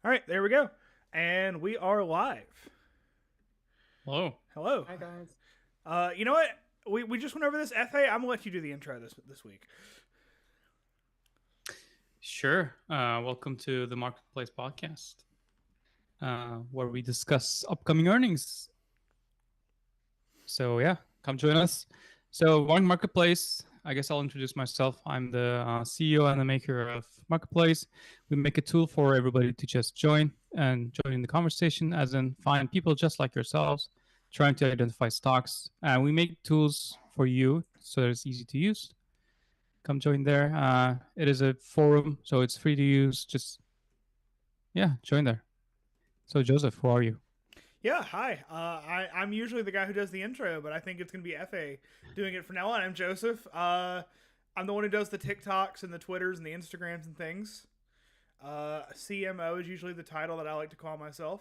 All right, there we go. And we are live. Hello. Hello. Hi guys. You know what? We just went over this. FA, I'm gonna let you do the intro this week. Sure. Welcome to the MarketPlays podcast, where we discuss upcoming earnings. So yeah, come join us. So Marketplace. I guess I'll introduce myself. I'm the CEO and the maker of Marketplace. We make a tool for everybody to just join the conversation, as in find people just like yourselves trying to identify stocks. And we make tools for you so that it's easy to use. Come join there. It is a forum, so it's free to use. Just join there. So Joseph, who are you? Yeah, hi. I'm usually the guy who does the intro, but I think it's gonna be FA doing it from now on. I'm Joseph. I'm the one who does the TikToks and the Twitters and the Instagrams and things. CMO is usually the title that I like to call myself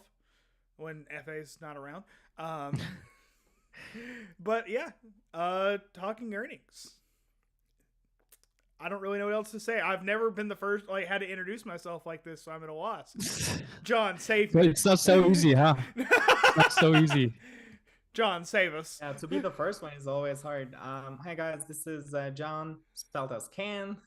when FA's not around. But yeah, talking earnings. I don't really know what else to say. I've never been the first, had to introduce myself like this, so I'm at a loss. John, save me. It's not so easy, huh? It's not so easy. John, save us. Yeah, to be the first one is always hard. Hi guys, this is John, spelled as Can.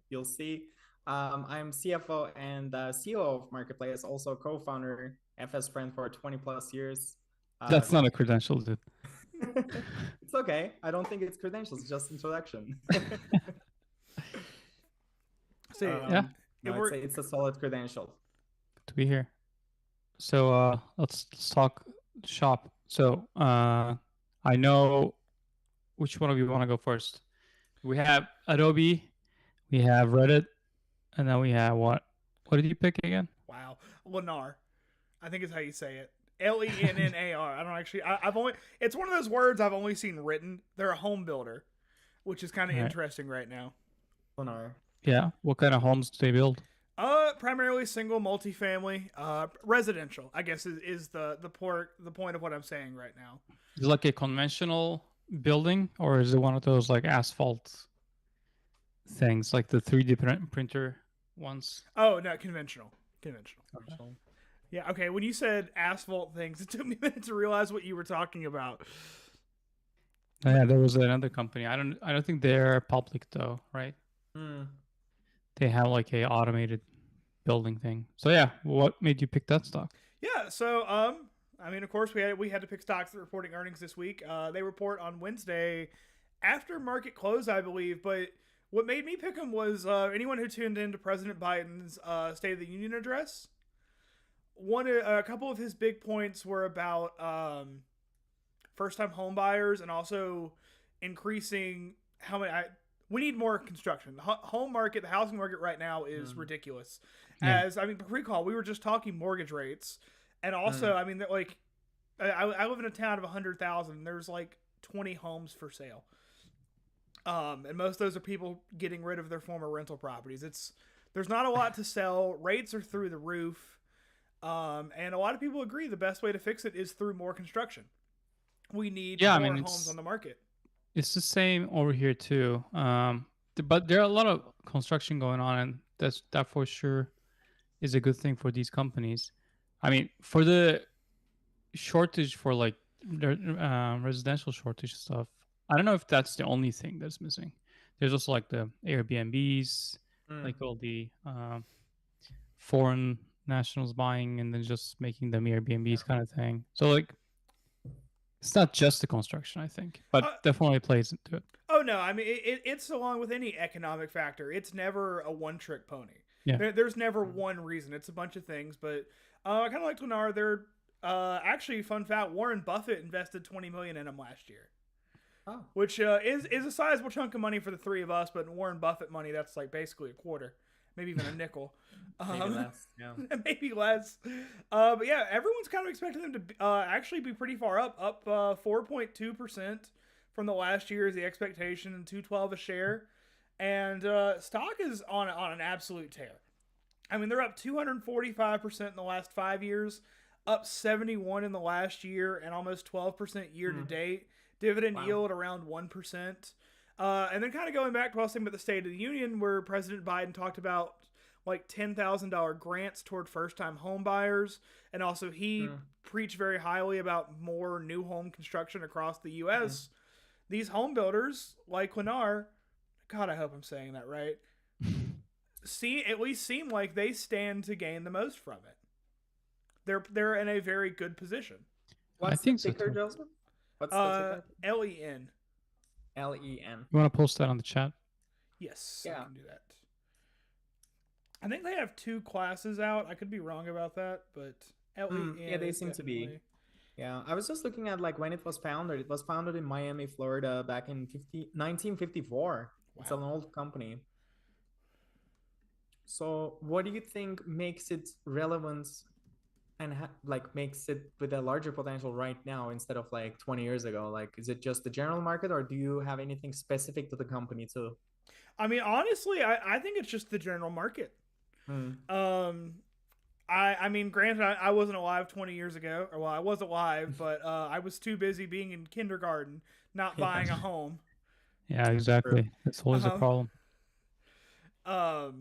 You'll see. I'm CFO and CEO of Marketplace, also co-founder, FS friend for 20 plus years. That's not a credential, dude. It's okay. I don't think it's credentials, just introduction. See, Yeah. No, it's a solid credential. Good to be here. So let's talk shop. So I know which one of you want to go first. We have Adobe, we have Reddit, and then we have what? What did you pick again? Wow, Lennar. I think is how you say it. Lennar. I don't actually. I've only. It's one of those words I've only seen written. They're a home builder, which is kind of interesting right now. Lennar. Yeah. What kind of homes do they build? Primarily single, multifamily, residential. I guess is the point of what I'm saying right now. Is it like a conventional building, or is it one of those like asphalt things, like the 3D printer ones? Oh no, conventional. Yeah. Okay. When you said asphalt things, it took me a minute to realize what you were talking about. Yeah, there was another company. I don't think they're public though, right? They have like a automated building thing. So yeah, what made you pick that stock? Yeah, so I mean, of course, we had to pick stocks that are reporting earnings this week. They report on Wednesday after market close, I believe. But what made me pick them was anyone who tuned into President Biden's State of the Union address. A couple of his big points were about first-time home buyers and also increasing how many. We need more construction. The home market, the housing market right now is ridiculous. Yeah. As I mean, recall we were just talking mortgage rates, and also I mean, like, I live in a town of 100,000. There's like 20 homes for sale, and most of those are people getting rid of their former rental properties. There's not a lot to sell. Rates are through the roof, and a lot of people agree the best way to fix it is through more construction. We need more homes on the market. It's the same over here too. But there are a lot of construction going on, and that for sure is a good thing for these companies. I mean, for the shortage for like residential shortage stuff, I don't know if that's the only thing that's missing. There's also like the Airbnbs, like all the foreign nationals buying and then just making them Airbnbs kind of thing. So like, it's not just the construction, I think, but definitely plays into it. Oh no, I mean it's along with any economic factor. It's never a one-trick pony. Yeah. There's never one reason. It's a bunch of things. But I kind of like Lennar. They're actually, fun fact: Warren Buffett invested $20 million in them last year, which is a sizable chunk of money for the three of us. But in Warren Buffett money, that's like basically a quarter, maybe even a nickel. Maybe less. Yeah. Maybe less. But yeah, everyone's kind of expecting them to actually be pretty far up 4.2% from the last year is the expectation, and $2.12 a share. And stock is on an absolute tear. I mean, they're up 245% in the last 5 years, up 71 in the last year, and almost 12% year to date. Dividend yield around 1%. And then kind of going back to what I was saying about the State of the Union, where President Biden talked about like $10,000 grants toward first-time home buyers, and also he preached very highly about more new home construction across the U.S. These home builders, like Lennar, God, I hope I'm saying that right, at least seem like they stand to gain the most from it. They're in a very good position. What's the ticker, Joseph? What's the ticker? LEN. LEN. You want to post that on the chat? Yes, I can do that. I think they have 2 classes out. I could be wrong about that, but LEN. Yeah, they seem to be. Yeah, I was just looking at like when it was founded. It was founded in Miami, Florida, back in 1954. Wow. It's an old company. So, what do you think makes it relevant and like makes it with a larger potential right now instead of like 20 years ago? Like, is it just the general market, or do you have anything specific to the company too? I mean, honestly, I think it's just the general market. I mean, granted, I wasn't alive 20 years ago, or well, I was alive, but I was too busy being in kindergarten, not buying a home. Yeah, exactly. That's always a problem. But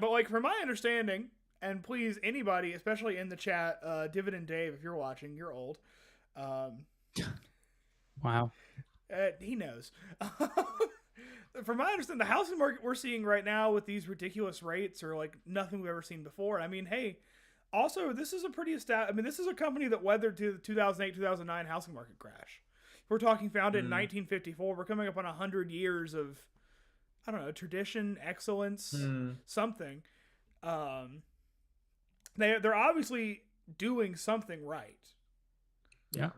like from my understanding, and please anybody, especially in the chat, Dividend Dave, if you're watching, you're old. Wow. He knows. From my understanding, the housing market we're seeing right now with these ridiculous rates are like nothing we've ever seen before. I mean, hey, also this is a this is a company that weathered the 2008-2009 housing market crash. We're talking founded in 1954. We're coming up on 100 years of, I don't know, tradition, excellence, something. They're obviously doing something right. Yeah.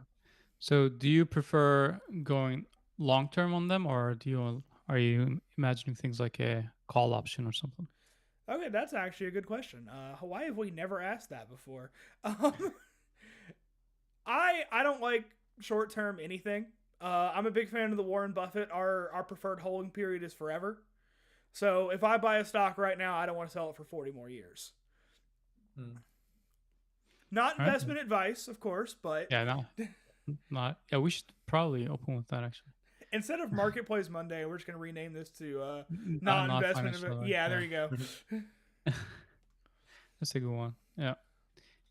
So, do you prefer going long term on them, or are you imagining things like a call option or something? Okay, that's actually a good question. Why have we never asked that before? I don't like short term anything. I'm a big fan of the Warren Buffett. Our preferred holding period is forever. So if I buy a stock right now, I don't want to sell it for 40 more years. Not investment advice, of course, but yeah, no, not. Yeah, we should probably open with that actually. Instead of MarketPlays Monday, we're just going to rename this to non-investment. Yeah, there you go. That's a good one. Yeah.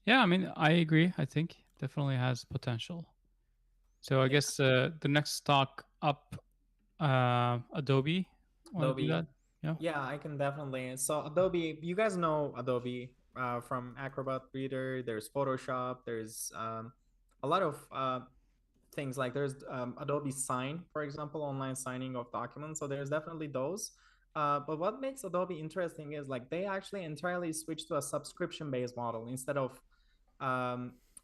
Yeah, I mean, I agree. I think definitely has potential. So I guess the next stock up, Adobe. Want to do that? Yeah. Yeah, I can definitely. So Adobe, you guys know Adobe from Acrobat Reader. There's Photoshop. There's a lot of things like there's Adobe Sign, for example, online signing of documents. So there's definitely those. But what makes Adobe interesting is like they actually entirely switched to a subscription-based model instead of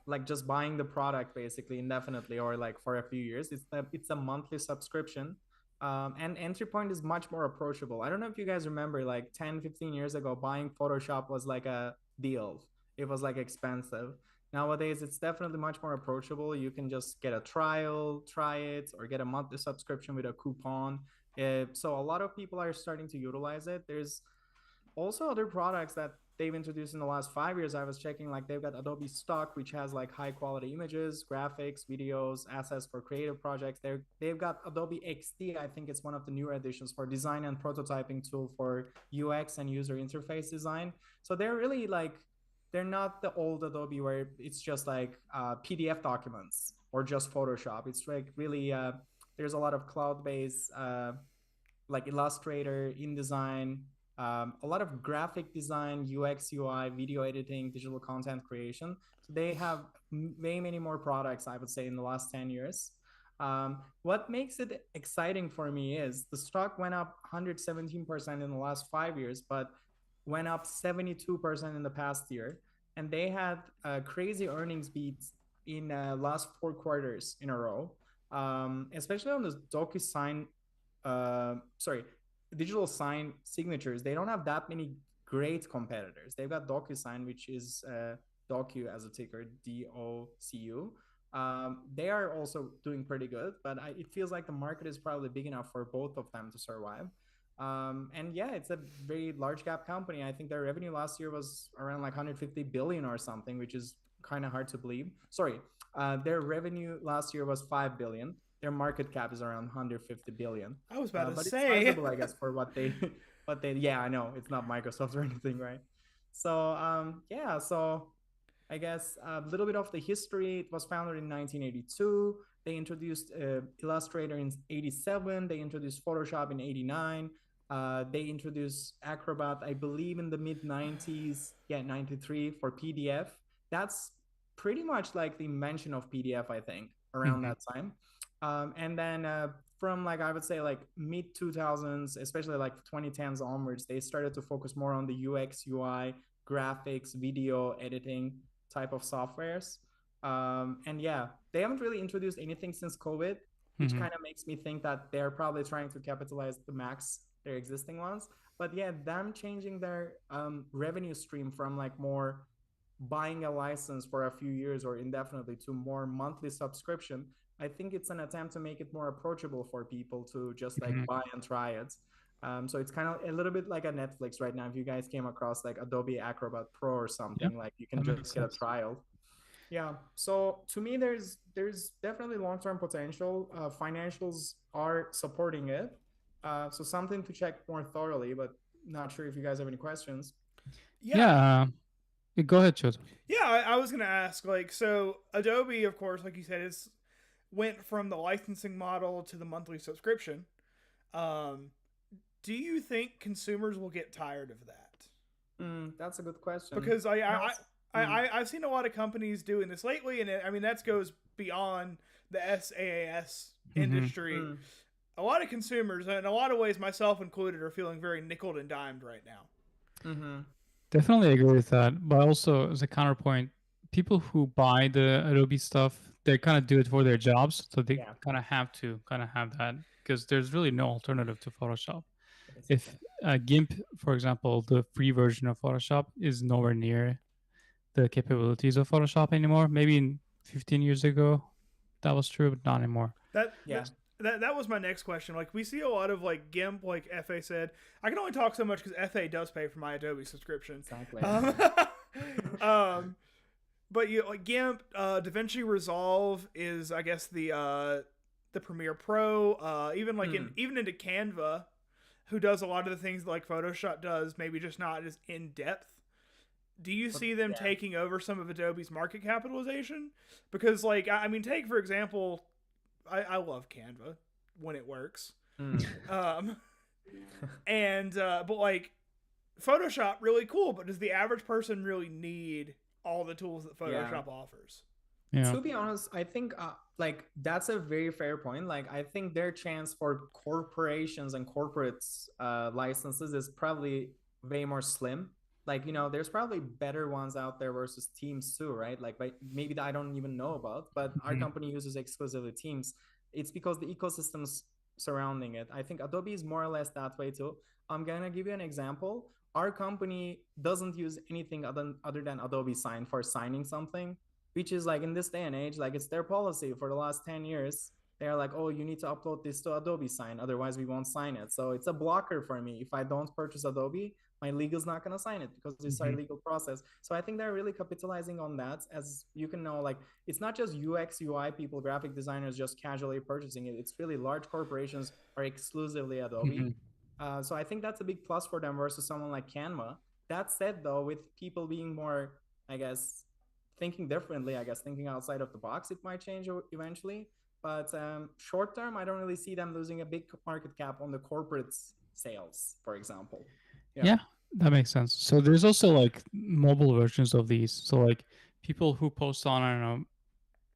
like just buying the product basically indefinitely or like for a few years. It's a monthly subscription. And entry point is much more approachable. I don't know if you guys remember like 10, 15 years ago, buying Photoshop was like a deal. It was like expensive. Nowadays, it's definitely much more approachable. You can just get a trial, try it, or get a monthly subscription with a coupon. So a lot of people are starting to utilize it. There's also other products that they've introduced in the last 5 years. I was checking, like they've got Adobe Stock, which has like high quality images, graphics, videos, assets for creative projects. They've got Adobe XD. I think it's one of the newer additions for design and prototyping tool for UX and user interface design. So they're really like, they're not the old Adobe where it's just like PDF documents or just Photoshop. It's like really, there's a lot of cloud-based like Illustrator, InDesign, a lot of graphic design, UX, UI, video editing, digital content creation. So they have way many more products, I would say, in the last 10 years. What makes it exciting for me is the stock went up 117% in the last 5 years, but went up 72% in the past year. And they had crazy earnings beats in last 4 quarters in a row, especially on the DocuSign, digital sign signatures. They don't have that many great competitors. They've got DocuSign, which is Docu as a ticker, DOCU. They are also doing pretty good, but it feels like the market is probably big enough for both of them to survive. And yeah, it's a very large cap company. I think their revenue last year was around like 150 billion or something, which is kind of hard to believe. Sorry, their revenue last year was 5 billion. Their market cap is around 150 billion. I was about to but say, it's sizable, I guess, for what they but they, yeah, I know it's not Microsoft or anything, right? So yeah, so I guess a little bit of the history. It was founded in 1982. They introduced Illustrator in 87. They introduced Photoshop in 89. They introduced Acrobat, I believe, in the mid 90s. Yeah, 93 for PDF. That's pretty much like the invention of PDF, I think, around Mhm. that time. And then from like I would say like mid 2000s, especially like 2010s onwards, they started to focus more on the UX, UI, graphics, video editing type of softwares. And yeah, they haven't really introduced anything since COVID, which Mhm. kind of makes me think that they're probably trying to capitalize the max their existing ones. But yeah, them changing their revenue stream from like more buying a license for a few years or indefinitely to more monthly subscription, I think it's an attempt to make it more approachable for people to just like Mhm. buy and try it. So it's kind of a little bit like a Netflix right now. If you guys came across like Adobe Acrobat Pro or Yeah, something, like you can that makes just get a sense. trial. Yeah. So to me, there's definitely long term potential. Financials are supporting it. So something to check more thoroughly. But not sure if you guys have any questions. Yeah, Yeah. Go ahead, Chot. yeah. I was gonna ask, like, so Adobe, of course, like you said, is went from the licensing model to the monthly subscription. Um, do you think consumers will get tired of that? That's a good question. Because And also, mm, I've seen a lot of companies doing this lately, and I mean that goes beyond the SaaS Mhm. industry. mm, A lot of consumers, in a lot of ways, myself included, are feeling very nickel and dimed right now. mm-hmm. Definitely agree with that. But also, as a counterpoint, people who buy the Adobe stuff, they kind of do it for their jobs. So they Yeah. kind of have to kind of have that because there's really no alternative to Photoshop. Yes. If GIMP, for example, the free version of Photoshop is nowhere near the capabilities of Photoshop anymore. Maybe in 15 years ago, that was true, but not anymore. That Yeah. that was my next question. Like we see a lot of like GIMP, like FA said. I can only talk so much because FA does pay for my Adobe subscription. Exactly. Um, um, but you like GIMP, DaVinci Resolve is I guess the Premiere Pro. Even like Mm, even into Canva, who does a lot of the things like Photoshop does, maybe just not as in depth. Do you but see them yeah. taking over some of Adobe's market capitalization? Because like I mean, take for example, I love Canva when it works. Mm. Um, and but like Photoshop, really cool. But does the average person really need all the tools that Yeah. Photoshop offers? Yeah. To be honest, I think like that's a very fair point. Like I think their chance for corporations and corporates licenses is probably way more slim. Like there's probably better ones out there versus Teams too, right? Like maybe that I don't even know about, but our Mhm. company uses exclusively Teams. It's because the ecosystems surrounding it. I think Adobe is more or less that way too. I'm gonna give you an example. Our company doesn't use anything other than Adobe Sign for signing something, which is like in this day and age, like it's their policy for the last 10 years. They're like, oh, you need to upload this to Adobe Sign, otherwise we won't sign it. So it's a blocker for me. If I don't purchase Adobe, my legal's not going to sign it because it's our Mhm. legal process. So I think they're really capitalizing on that. As you can know, like it's not just UX, UI people, graphic designers just casually purchasing it. It's really large corporations are exclusively Adobe. Mhm. So I think that's a big plus for them versus someone like Canva. That said, though, with people being more, I guess, thinking differently, I guess thinking outside of the box, it might change eventually. But short term, I don't really see them losing a big market cap on the corporate sales, for example. Yeah. Yeah, that makes sense. So there's also like mobile versions of these. So like people who post on, I don't know,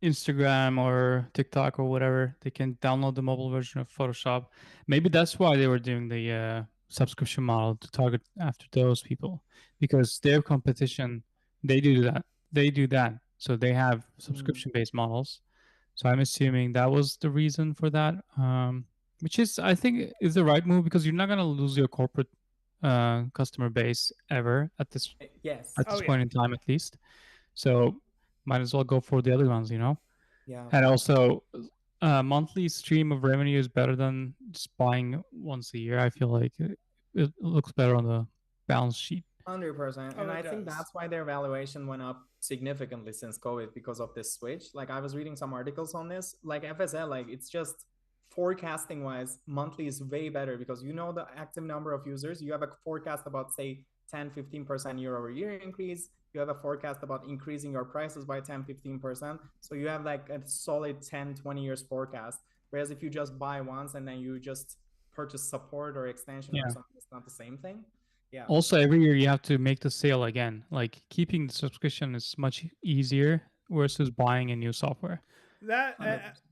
Instagram or TikTok or whatever, they can download the mobile version of Photoshop. Maybe that's why they were doing the subscription model to target after those people, because their competition, they do that. They do that. So they have Mm, subscription-based models. So I'm assuming that was the reason for that, which is, I think, is the right move because you're not gonna lose your corporate customer base ever yes. at Oh this yeah, point in time, at least. So might as well go for the other ones, you know. Yeah. And also, monthly stream of revenue is better than just buying once a year. I feel like it looks better on the balance sheet. 100%. oh And it I think does. that's why their valuation went up significantly since COVID because of this switch. Like I was reading some articles on this. Like FSL, like it's just forecasting wise, monthly is way better because you know the active number of users. You have a forecast about, say, 10-15% year over year increase. You have a forecast about increasing your prices by 10-15%. So you have like a solid 10-20 years forecast. Whereas if you just buy once and then you just purchase support or extension or something, it's not the same thing. Yeah. Also, every year you have to make the sale again. Like keeping the subscription is much easier versus buying a new software. That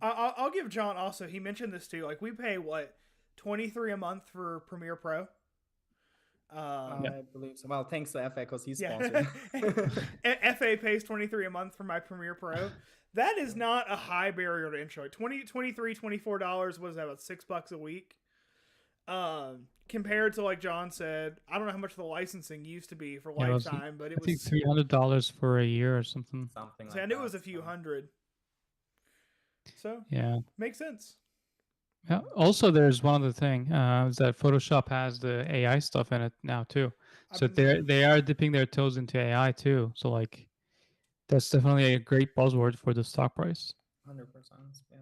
I'll give John also. He mentioned this too. Like we pay what, $23 a month for Premiere Pro. I believe so. Well, thanks to FA because he's sponsored. FA pays $23 a month for my Premiere Pro. That is not a high barrier to entry. $24 was that, about $6 a week? Compared to, like John said, I don't know how much the licensing used to be for lifetime, but it was $300 for a year or something. Something like and that. it was a few hundred. So yeah, makes sense. Yeah. Also, there's one other thing is that Photoshop has the AI stuff in it now too. So they are dipping their toes into AI too. So like, that's definitely a great buzzword for the stock price. 100%. Yeah.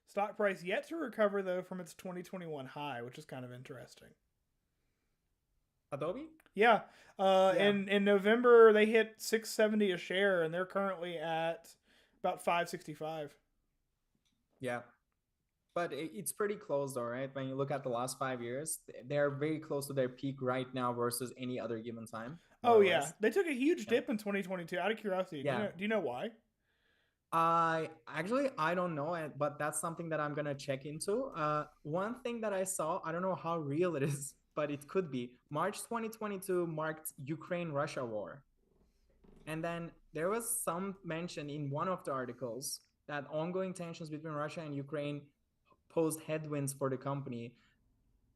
Stock price yet to recover though from its 2021 high, which is kind of interesting. Adobe? Yeah. In November they hit $6.70 a share, and they're currently at about $5.65. Yeah. But it's pretty close though, right? When you look at the last 5 years, they're very close to their peak right now versus any other given time. Oh yeah, they took a huge dip in 2022. Out of curiosity, do you know why? I don't know, but that's something that I'm gonna check into. One thing that I saw, I don't know how real it is, but it could be. March 2022 marked Ukraine-Russia war, and then there was some mention in one of the articles that ongoing tensions between Russia and Ukraine posed headwinds for the company.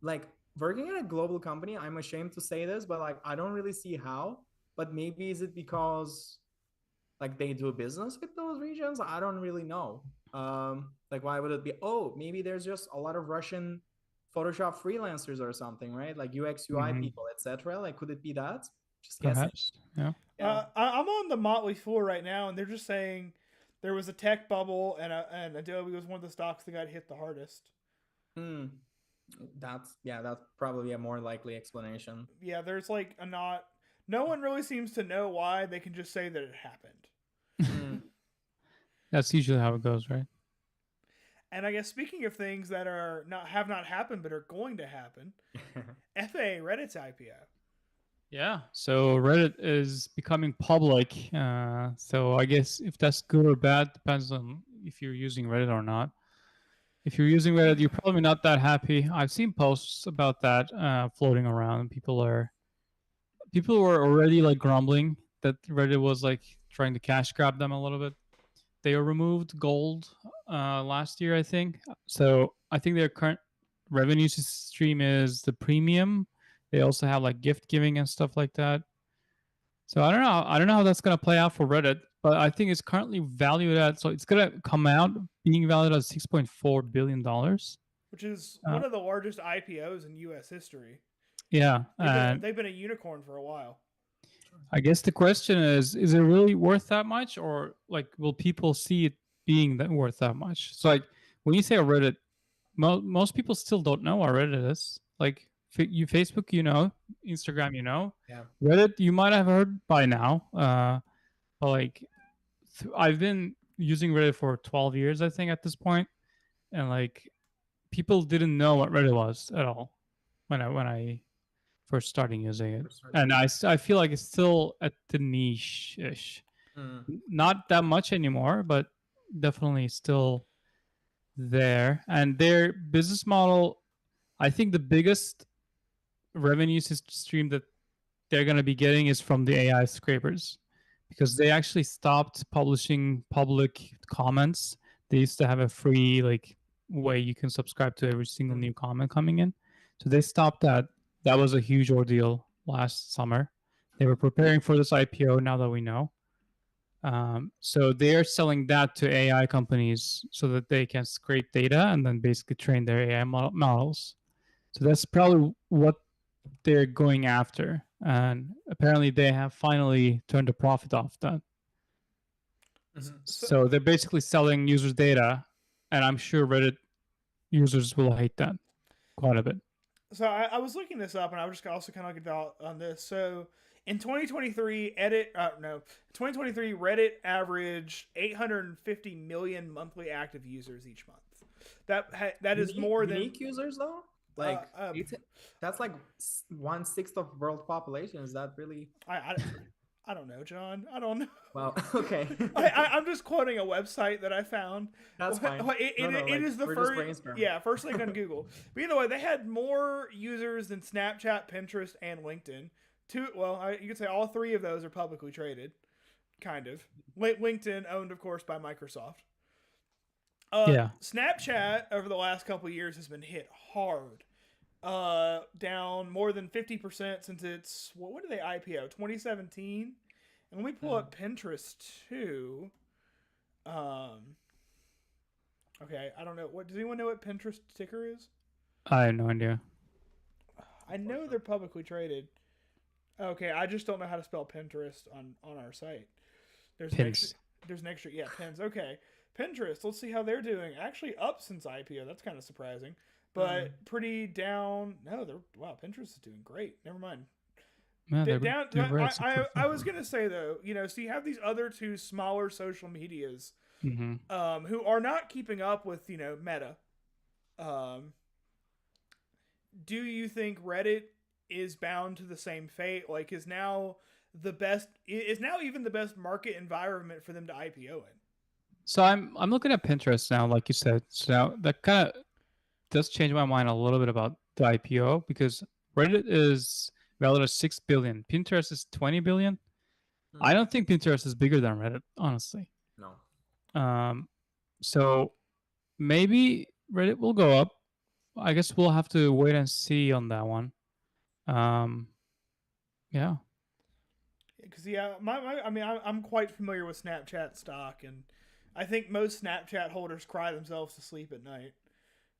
Like, working at a global company, I'm ashamed to say this, but like, I don't really see how. But maybe is it because like they do business with those regions? I don't really know. Like, why would it be? Oh, maybe there's just a lot of Russian Photoshop freelancers or something, right? Like UX, UI people, etc. Like, could it be that? Just guessing. Perhaps, yeah. I'm on the Motley Fool right now, and they're just saying there was a tech bubble, and Adobe was one of the stocks that got hit the hardest. That's probably a more likely explanation. Yeah, there's like no one really seems to know why. They can just say that it happened. That's usually how it goes, right? And I guess speaking of things that have not happened but are going to happen, FA Reddit's IPO. Yeah, so Reddit is becoming public. So I guess if that's good or bad depends on if you're using Reddit or not. If you're using Reddit, you're probably not that happy. I've seen posts about that floating around. People were already like grumbling that Reddit was like trying to cash grab them a little bit. They removed gold last year, I think. So I think their current revenue stream is the premium. They also have like gift giving and stuff like that. So I don't know how that's gonna play out for Reddit, but I think it's currently valued at, so it's gonna come out being valued at $6.4 billion, which is one of the largest IPOs in U.S. history. Yeah, they've been a unicorn for a while. I guess the question is it really worth that much, or like will people see it being worth that much? So like when you say a Reddit, most people still don't know what Reddit is. Like Facebook, Instagram, Reddit, you might have heard by now. But like I've been using Reddit for 12 years, I think, at this point, and like people didn't know what Reddit was at all when I first started using it, and I feel like it's still at the niche-ish. Not that much anymore, but definitely still there. And their business model, I think the biggest revenue stream that they're going to be getting is from the AI scrapers, because they actually stopped publishing public comments. They used to have a free like way you can subscribe to every single new comment coming in. So they stopped that. That was a huge ordeal last summer. They were preparing for this IPO now that we know. So they are selling that to AI companies so that they can scrape data and then basically train their AI models. So that's probably what they're going after. And apparently they have finally turned a profit off that. So they're basically selling users' data. And I'm sure Reddit users will hate that quite a bit. So I was looking this up, and I was just also kind of looking on this. So in 2023, 2023 Reddit averaged 850 million monthly active users each month. That is more than unique users though. Like that's like 1/6 of world population. Is that really? I don't know, John. I don't know. Well, okay. I'm just quoting a website that I found. That's fine. It is the first link on Google. But either way, they had more users than Snapchat, Pinterest, and LinkedIn. You could say all three of those are publicly traded, kind of. LinkedIn owned, of course, by Microsoft. Snapchat over the last couple of years has been hit hard. Down more than 50% since its when did they IPO? 2017. And let me pull up Pinterest too. Okay, I don't know. Does anyone know what Pinterest ticker is? I have no idea. I know they're publicly traded. Okay, I just don't know how to spell Pinterest on our site. There's Pins. An extra pins. Okay. Pinterest, let's see how they're doing. Actually up since IPO. That's kind of surprising. But pretty down. No, Pinterest is doing great. Never mind. Yeah, down. I was gonna say though, so you have these other two smaller social medias, who are not keeping up with Meta. Do you think Reddit is bound to the same fate? Like, is now even the best market environment for them to IPO in? So I'm looking at Pinterest now, like you said. So now that kind of does change my mind a little bit about the IPO, because Reddit is valued at 6 billion. Pinterest is 20 billion. I don't think Pinterest is bigger than Reddit, honestly. No. So maybe Reddit will go up. I guess we'll have to wait and see on that one. Yeah. Because I'm quite familiar with Snapchat stock, and I think most Snapchat holders cry themselves to sleep at night.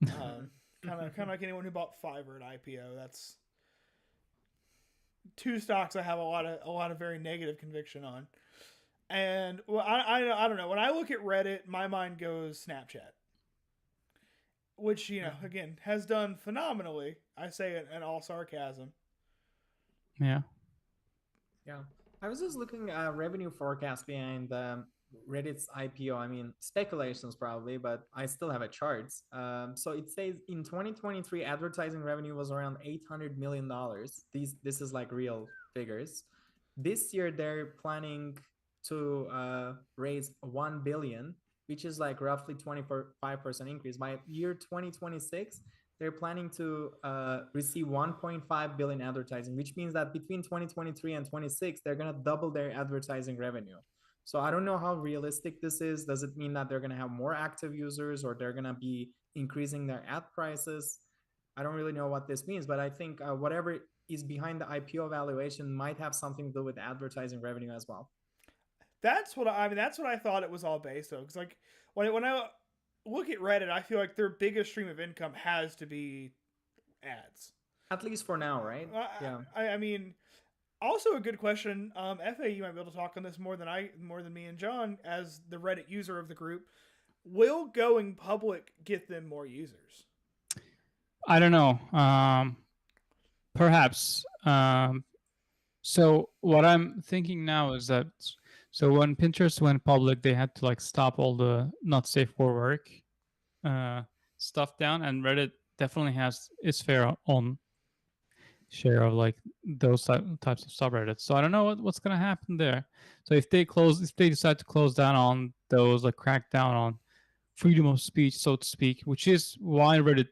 Kind of like anyone who bought Fiverr at IPO. That's two stocks I have a lot of very negative conviction on. And I don't know. When I look at Reddit, my mind goes Snapchat, which again has done phenomenally. I say it in all sarcasm. Yeah. I was just looking at revenue forecast behind Reddit's IPO. I mean, speculations probably, but I still have a chart. So it says in 2023, advertising revenue was around $800 million. This is like real figures. This year, they're planning to raise 1 billion, which is like roughly 25% increase. By year 2026, they're planning to receive 1.5 billion advertising, which means that between 2023 and 26, they're going to double their advertising revenue. So I don't know how realistic this is. Does it mean that they're going to have more active users, or they're going to be increasing their ad prices? I don't really know what this means, but I think whatever is behind the IPO valuation might have something to do with advertising revenue as well. That's what I thought it was all based on. Because like when I look at Reddit, I feel like their biggest stream of income has to be ads. At least for now, right? Yeah. I mean, also a good question. FA, you might be able to talk on this more than me and John, as the Reddit user of the group. Will going public get them more users? I don't know. Perhaps. So what I'm thinking now is that, so when Pinterest went public, they had to like stop all the not safe for work stuff down, and Reddit definitely has its fair on share of like those types of subreddits. So I don't know what's gonna happen there. So if they decide to close down on those, like crack down on freedom of speech, so to speak, which is why Reddit,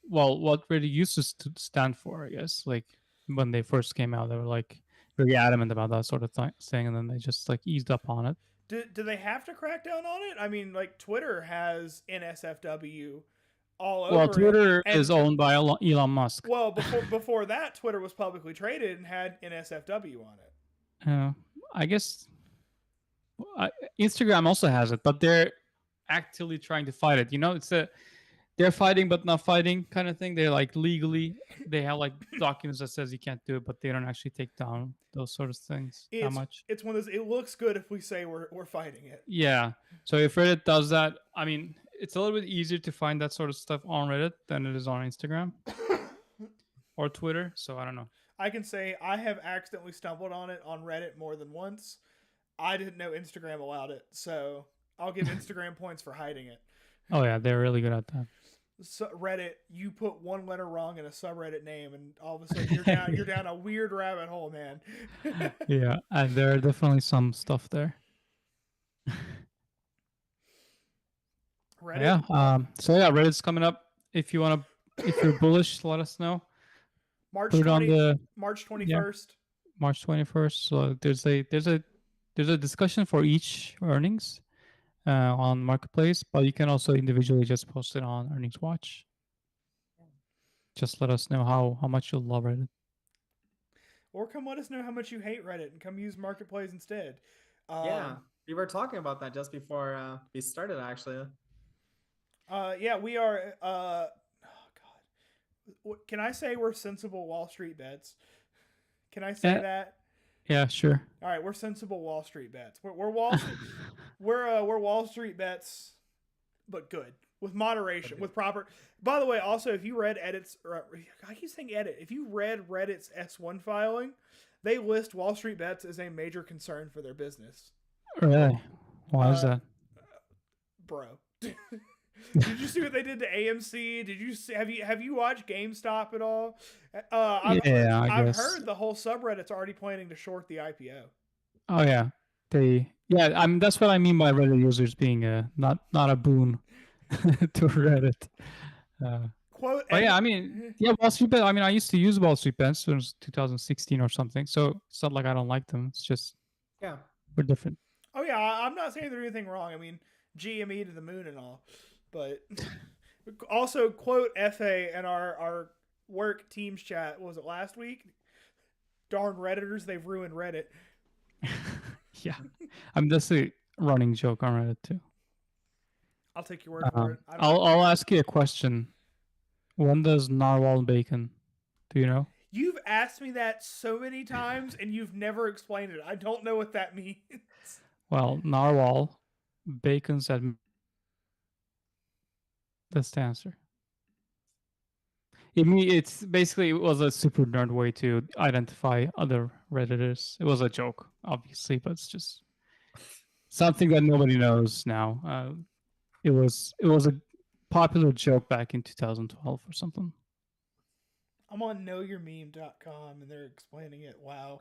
what Reddit used to stand for, I guess. Like when they first came out, they were like very adamant about that sort of thing, and then they just like eased up on it. Do they have to crack down on it? I mean, like Twitter has NSFW all over. Well, Twitter is owned by Elon Musk. Well, before that, Twitter was publicly traded and had NSFW on it. I guess Instagram also has it, but they're actively trying to fight it. It's they're fighting but not fighting kind of thing. They're like legally, they have like documents that says you can't do it, but they don't actually take down those sort of things that much. It's one of those, it looks good if we say we're fighting it. Yeah. So if Reddit does that, I mean, it's a little bit easier to find that sort of stuff on Reddit than it is on Instagram or Twitter. So I don't know. I can say I have accidentally stumbled on it on Reddit more than once. I didn't know Instagram allowed it, so I'll give Instagram points for hiding it. Oh yeah, they're really good at that. So Reddit, you put one letter wrong in a subreddit name, and all of a sudden you're down a weird rabbit hole, man. Yeah, and there are definitely some stuff there. Reddit. Yeah. So yeah, Reddit's coming up. If you're bullish, let us know. March Put it on the March 21st. March 21st. So there's a discussion for each earnings on Marketplace, but you can also individually just post it on Earnings Watch. Just let us know how much you'll love Reddit. Or come let us know how much you hate Reddit and come use MarketPlays instead. Yeah, we were talking about that just before we started, actually. Yeah, we are. Oh God, can I say we're sensible Wall Street bets? Can I say that? Yeah, sure. All right, we're sensible Wall Street bets. We're Wall Street, we're Wall Street bets, but good with moderation, with proper. By the way, also if you read Edit's, I keep saying Edit. If you read Reddit's S1 filing, they list Wall Street bets as a major concern for their business. Really? Why is that? Bro. Did you see what they did to AMC? Did you see, have you watched GameStop at all? I've heard the whole subreddit's already planning to short the IPO. Oh yeah, I mean that's what I mean by Reddit users being not a boon to Reddit. Quote. But yeah, I mean, yeah, Wall Street Bet. I mean, I used to use Wall Street Bets when it was 2016 or something. So it's not like I don't like them. It's just we're different. Oh yeah, I'm not saying there's anything wrong. I mean, GME to the moon and all. But also quote FA in our work Teams chat. What was it last week? Darn Redditors, they've ruined Reddit. Yeah, I mean that's a running joke on Reddit too. I'll take your word for it. I'll ask you a question. When does narwhal bacon? Do you know? You've asked me that so many times and you've never explained it. I don't know what that means. Well, narwhal bacon's at. That's the answer. It's basically it was a super nerd way to identify other Redditors. It was a joke, obviously, but it's just something that nobody knows now. It was a popular joke back in 2012 or something. I'm on knowyourmeme.com and they're explaining it. Wow.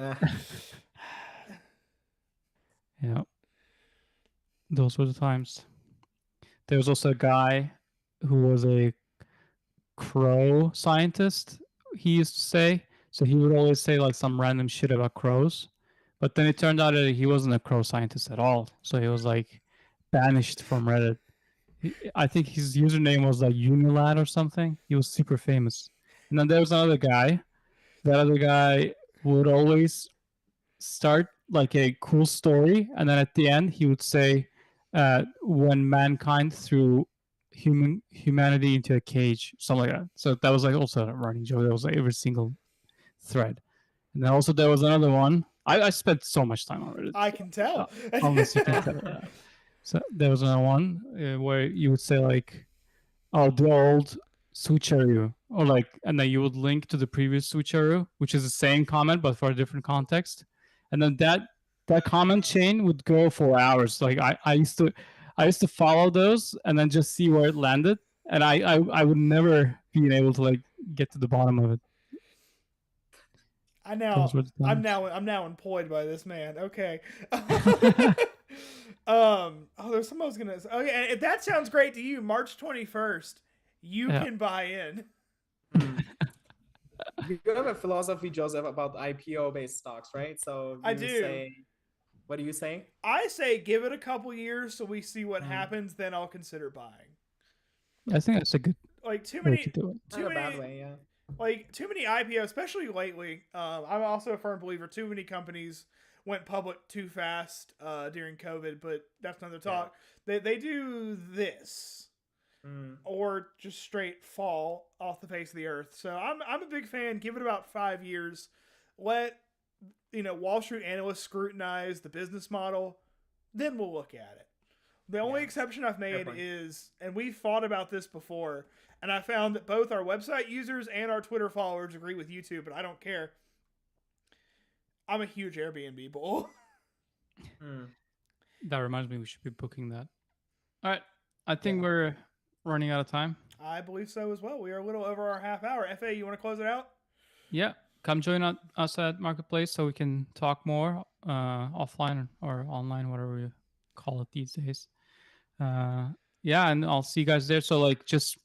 Yeah. Those were the times. There was also a guy who was a crow scientist, he used to say. So he would always say like some random shit about crows. But then it turned out that he wasn't a crow scientist at all. So he was like banished from Reddit. I think his username was like Unilad or something. He was super famous. And then there was another guy. That other guy would always start like a cool story. And then at the end, he would say, when mankind threw humanity into a cage, something like that. So that was like also a running joke. That was like every single thread. And then also there was another one. I spent so much time on Reddit. I can tell. Unless you can tell. Yeah. So there was another one where you would say like, "Oh, the old switcheroo," or like, and then you would link to the previous switcheroo, which is the same comment but for a different context. And then that comment chain would go for hours. Like I used to follow those and then just see where it landed, and I would never be able to like get to the bottom of it. I'm now employed by this man. Okay. There's something I was gonna say. Okay, and that sounds great to you. March 21st, you can buy in. You have a philosophy, Joseph, about IPO-based stocks, right? So I do. What do you say? I say give it a couple years so we see what happens. Then I'll consider buying. I think that's a good way to do it. Not a bad way, yeah. Like too many IPOs, especially lately. I'm also a firm believer too many companies went public too fast during COVID, but that's another talk. Yeah. They do this. Or just straight fall off the face of the earth. So I'm a big fan. Give it about 5 years. Let Wall Street analysts scrutinize the business model. Then we'll look at it. The only Yeah. exception I've made point. is, and we've thought about this before, and I found that both our website users and our Twitter followers agree with YouTube, but I don't care. I'm a huge Airbnb bull. That reminds me, we should be booking that. All right. I think Yeah. we're running out of time. I believe so as well. We are a little over our half hour. FA, you want to close it out? Yeah. Come join us at Marketplace so we can talk more offline or online, whatever we call it these days. Yeah, and I'll see you guys there. So like just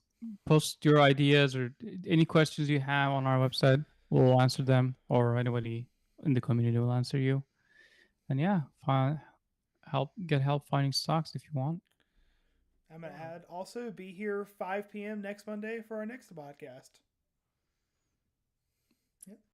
post your ideas or any questions you have on our website. We'll answer them, or anybody in the community will answer you. And yeah, get help finding stocks if you want. I'm going to add also be here 5 p.m. next Monday for our next podcast.